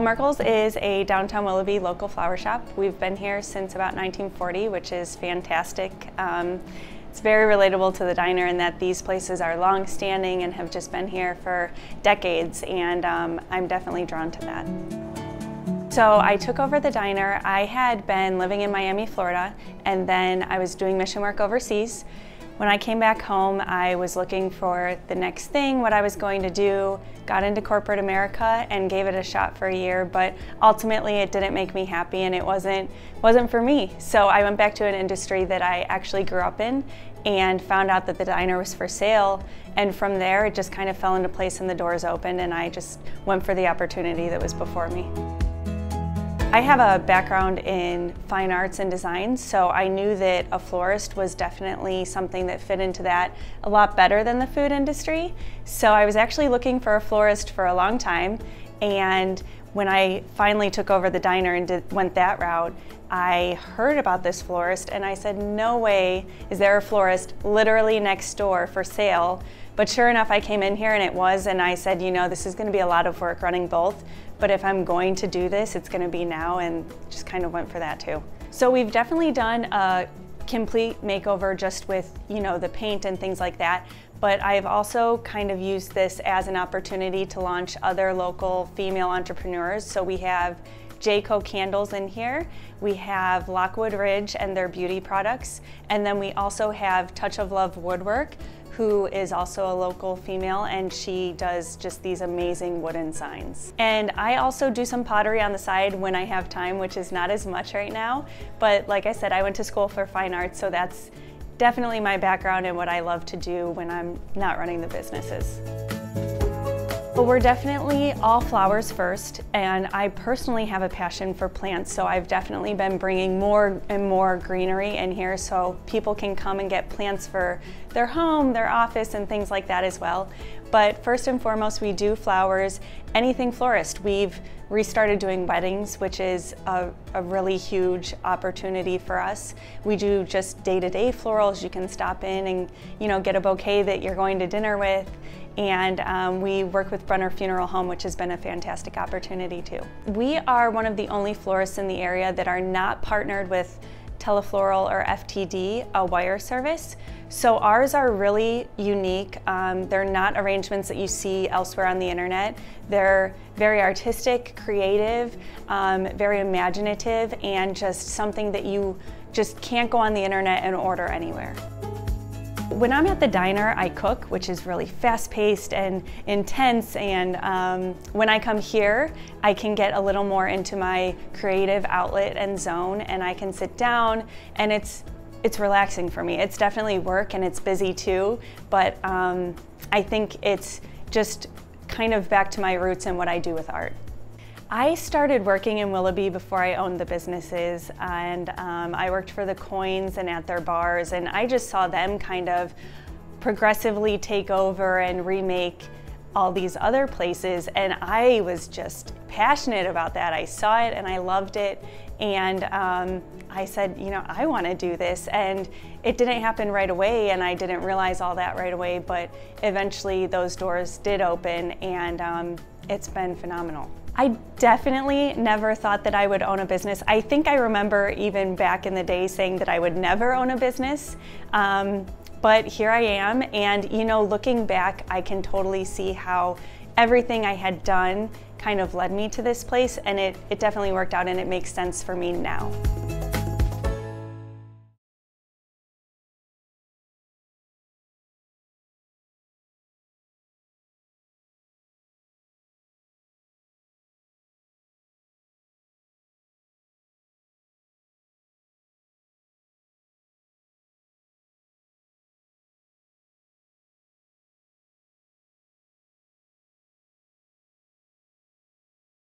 Merkels is a downtown Willoughby local flower shop. We've been here since about 1940, which is fantastic. It's very relatable to the diner in that these places are long-standing and have just been here for decades, and I'm definitely drawn to that. So I took over the diner. I had been living in Miami, Florida, and then I was doing mission work overseas. When I came back home, I was looking for the next thing, what I was going to do, got into corporate America and gave it a shot for a year, but ultimately it didn't make me happy and it wasn't for me. So I went back to an industry that I actually grew up in and found out that the diner was for sale, and from there it just kind of fell into place and the doors opened and I just went for the opportunity that was before me. I have a background in fine arts and design, so I knew that a florist was definitely something that fit into that a lot better than the food industry. So I was actually looking for a florist for a long time, and when I finally took over the diner and went that route, I heard about this florist and I said, no way is there a florist literally next door for sale. But sure enough, I came in here and it was, and I said, you know, this is going to be a lot of work running both, but if I'm going to do this, it's going to be now, and just kind of went for that too. So we've definitely done a complete makeover just with, you know, the paint and things like that, but I've also kind of used this as an opportunity to launch other local female entrepreneurs. So we have Jayco Candles in here, we have Lockwood Ridge and their beauty products, and then we also have Touch of Love Woodwork, who is also a local female, and she does just these amazing wooden signs. And I also do some pottery on the side when I have time, which is not as much right now, but like I said, I went to school for fine arts, so that's definitely my background and what I love to do when I'm not running the businesses. Well, we're definitely all flowers first, and I personally have a passion for plants, so I've definitely been bringing more and more greenery in here so people can come and get plants for their home, their office, and things like that as well. But first and foremost, we do flowers, anything florist. We've restarted doing weddings, which is a really huge opportunity for us. We do just day-to-day florals. You can stop in and, you know, get a bouquet that you're going to dinner with. And we work with Brenner Funeral Home, which has been a fantastic opportunity too. We are one of the only florists in the area that are not partnered with Telefloral or FTD, a wire service. So ours are really unique. They're not arrangements that you see elsewhere on the internet. They're very artistic, creative, very imaginative, and just something that you just can't go on the internet and order anywhere. When I'm at the diner, I cook, which is really fast-paced and intense, and when I come here, I can get a little more into my creative outlet and zone, and I can sit down, and it's relaxing for me. It's definitely work and it's busy too, but I think it's just kind of back to my roots and what I do with art. I started working in Willoughby before I owned the businesses, and I worked for the Coins and at their bars, and I just saw them kind of progressively take over and remake all these other places, and I was just passionate about that. I saw it and I loved it, and I said, you know, I want to do this, and it didn't happen right away, and I didn't realize all that right away, but eventually those doors did open, and it's been phenomenal. I definitely never thought that I would own a business. I think I remember even back in the day saying that I would never own a business, but here I am, and you know, looking back, I can totally see how everything I had done kind of led me to this place, and it definitely worked out and it makes sense for me now.